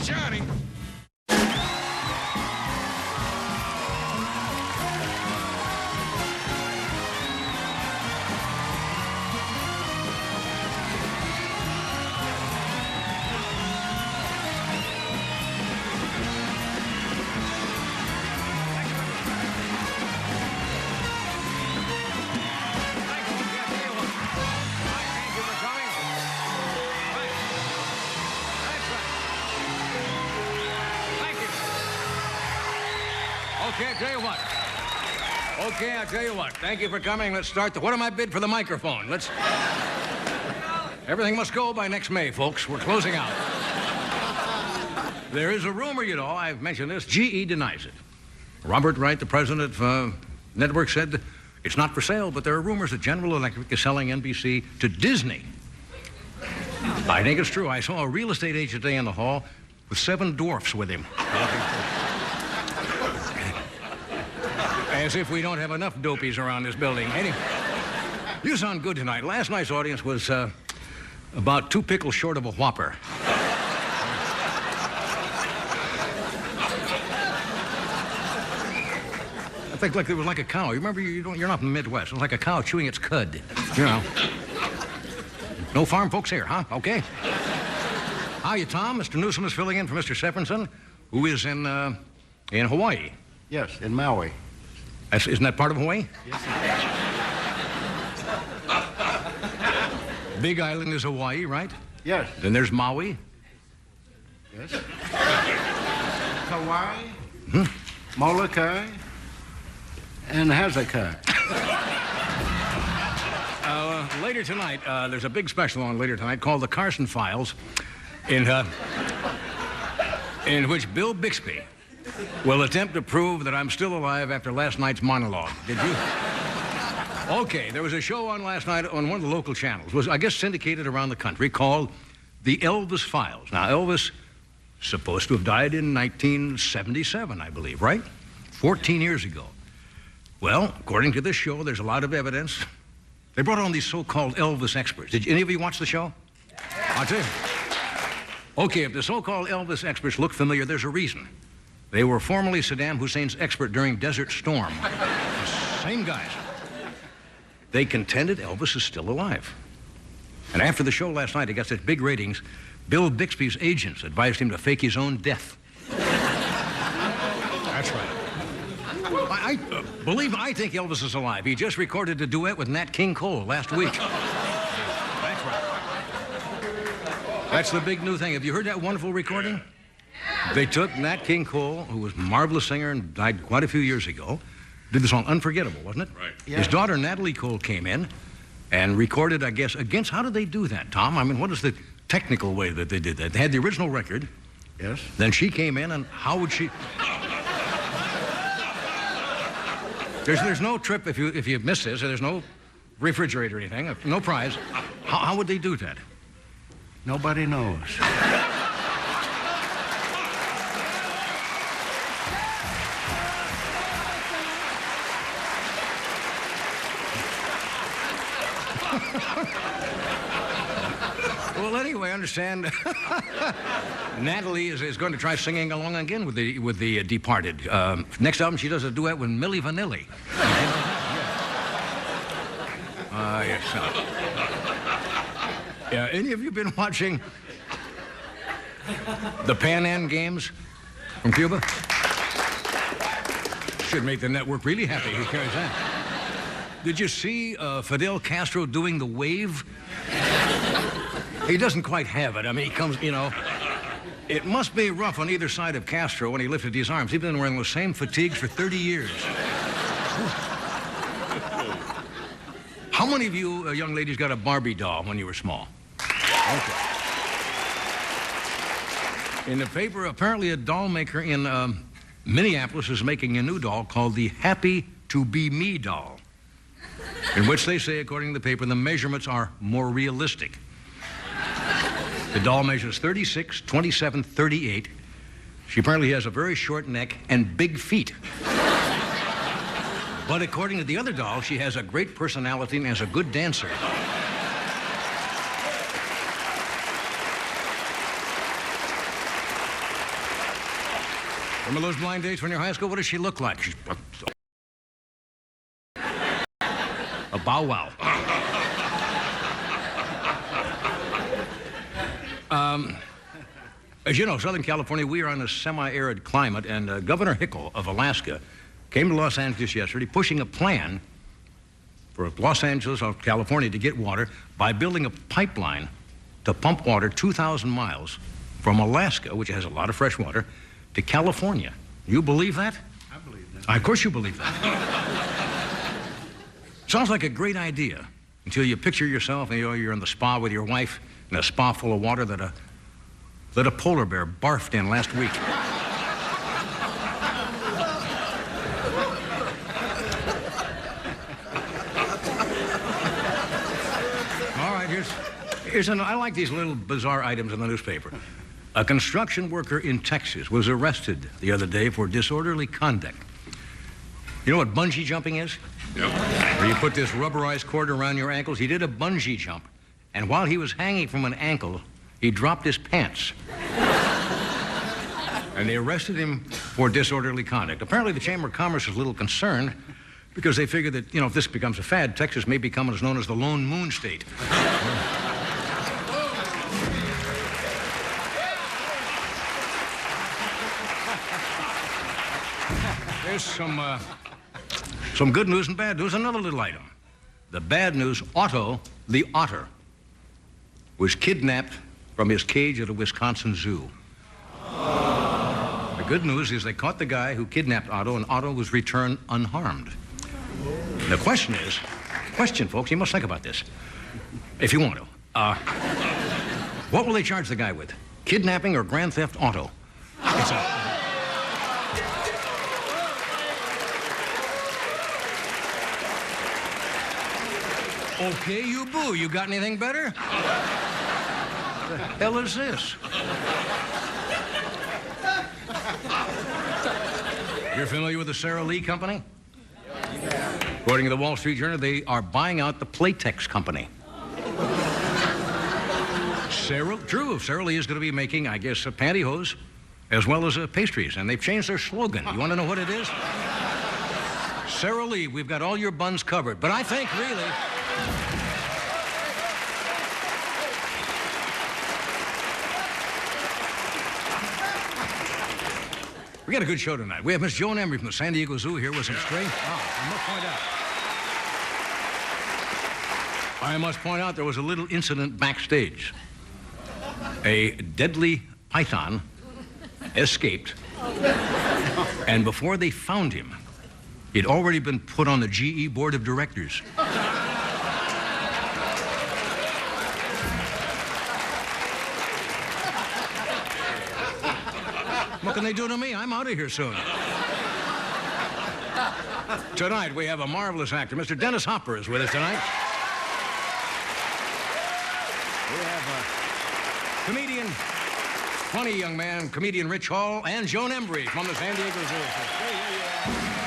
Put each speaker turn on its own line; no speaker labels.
Johnny.
Okay, I'll tell you what. Thank you for coming. Let's start what am I bid for the microphone? Everything must go by next May, folks. We're closing out. There is a rumor, you know, I've mentioned this. GE denies it. Robert Wright, the president of network, said it's not for sale, but there are rumors that General Electric is selling NBC to Disney. I think it's true. I saw a real estate agent today in the hall with 7 dwarfs with him. As if we don't have enough dopies around this building. Anyway, you sound good tonight. Last night's audience was about 2 pickles short of a Whopper. I think like it was like a cow. You remember, you're not in the Midwest. It was like a cow chewing its cud. You know. No farm folks here, huh? Okay. How you, Tom? Mr. Newsom is filling in for Mr. Sephenson, who is in Hawaii.
Yes, in Maui.
Isn't that part of Hawaii?
Yes,
Big Island is Hawaii, right?
Yes.
Then there's Maui.
Yes. Kauai, Molokai, and Hazakai.
Later tonight, there's a big special on later tonight called The Carson Files, in which Bill Bixby will attempt to prove that I'm still alive after last night's monologue. Did you? Okay, there was a show on last night on one of the local channels. It was, I guess, syndicated around the country called The Elvis Files. Now, Elvis supposed to have died in 1977, I believe, right? 14 years ago. Well, according to this show, there's a lot of evidence. They brought on these so-called Elvis experts. Did any of you watch the show? I'll tell you. Okay, if the so-called Elvis experts look familiar, there's a reason. They were formerly Saddam Hussein's expert during Desert Storm. The same guys. They contended Elvis is still alive. And after the show last night, he got such big ratings, Bill Bixby's agents advised him to fake his own death. That's right. I think Elvis is alive. He just recorded a duet with Nat King Cole last week. That's right. That's the big new thing. Have you heard that wonderful recording? They took Nat King Cole, who was a marvelous singer and died quite a few years ago, did the song Unforgettable, wasn't it?
Right.
Yeah.
His daughter, Natalie Cole, came in and recorded, I guess, against... How did they do that, Tom? I mean, what is the technical way that they did that? They had the original record.
Yes.
Then she came in, and how would she... There's no trip if you miss this, or there's no refrigerator or anything, no prize. How would they do that?
Nobody knows.
Well, anyway, I understand Natalie is going to try singing along again with the Departed. Next album, she does a duet with Milli Vanilli. Yes. Yeah, any of you been watching the Pan Am Games from Cuba? Should make the network really happy. Who cares that? Did you see Fidel Castro doing the wave? He doesn't quite have it. I mean, he comes, you know. It must be rough on either side of Castro when he lifted his arms. He's been wearing those same fatigues for 30 years. How many of you young ladies got a Barbie doll when you were small? Okay. In the paper, apparently a doll maker in Minneapolis is making a new doll called the Happy to Be Me doll, in which they say, according to the paper, the measurements are more realistic. The doll measures 36, 27, 38. She apparently has a very short neck and big feet. But according to the other doll, she has a great personality and is a good dancer. Remember those blind dates when you're in high school? What does she look like? She's a bow wow. As you know, Southern California, we are on a semi-arid climate, and Governor Hickel of Alaska came to Los Angeles yesterday pushing a plan for Los Angeles or California to get water by building a pipeline to pump water 2,000 miles from Alaska, which has a lot of fresh water, to California. You believe that?
I believe that.
Of course you believe that. Sounds like a great idea until you picture yourself, and you're in the spa with your wife in a spa full of water that a polar bear barfed in last week. All right, I like these little bizarre items in the newspaper. A construction worker in Texas was arrested the other day for disorderly conduct. You know what bungee jumping is?
Yep.
Where you put this rubberized cord around your ankles. He did a bungee jump, and while he was hanging from an ankle, he dropped his pants. And they arrested him for disorderly conduct. Apparently, the Chamber of Commerce is a little concerned because they figure that, if this becomes a fad, Texas may become what's known as the Lone Moon State. There's some good news and bad news. Another little item. The bad news, Otto the otter was kidnapped from his cage at a Wisconsin zoo. The good news is they caught the guy who kidnapped Otto, and Otto was returned unharmed. The question, folks, you must think about this, if you want to. What will they charge the guy with? Kidnapping or grand theft auto? It's a... Okay, you boo. You got anything better? What the hell is this? You're familiar with the Sara Lee Company? According to the Wall Street Journal, they are buying out the Playtex Company. True, Sara Lee is going to be making, I guess, pantyhose as well as pastries, and they've changed their slogan. You want to know what it is? Sara Lee, we've got all your buns covered. But I think, really... We got a good show tonight. We have Miss Joan Embery from the San Diego Zoo here with some stray. I must point out there was a little incident backstage. A deadly python escaped, and before they found him, he'd already been put on the GE board of directors. What can they do to me? I'm out of here soon. Tonight, we have a marvelous actor. Mr. Dennis Hopper is with us tonight. We have a comedian, funny young man, comedian Rich Hall, and Joan Embery from the San Diego Zoo.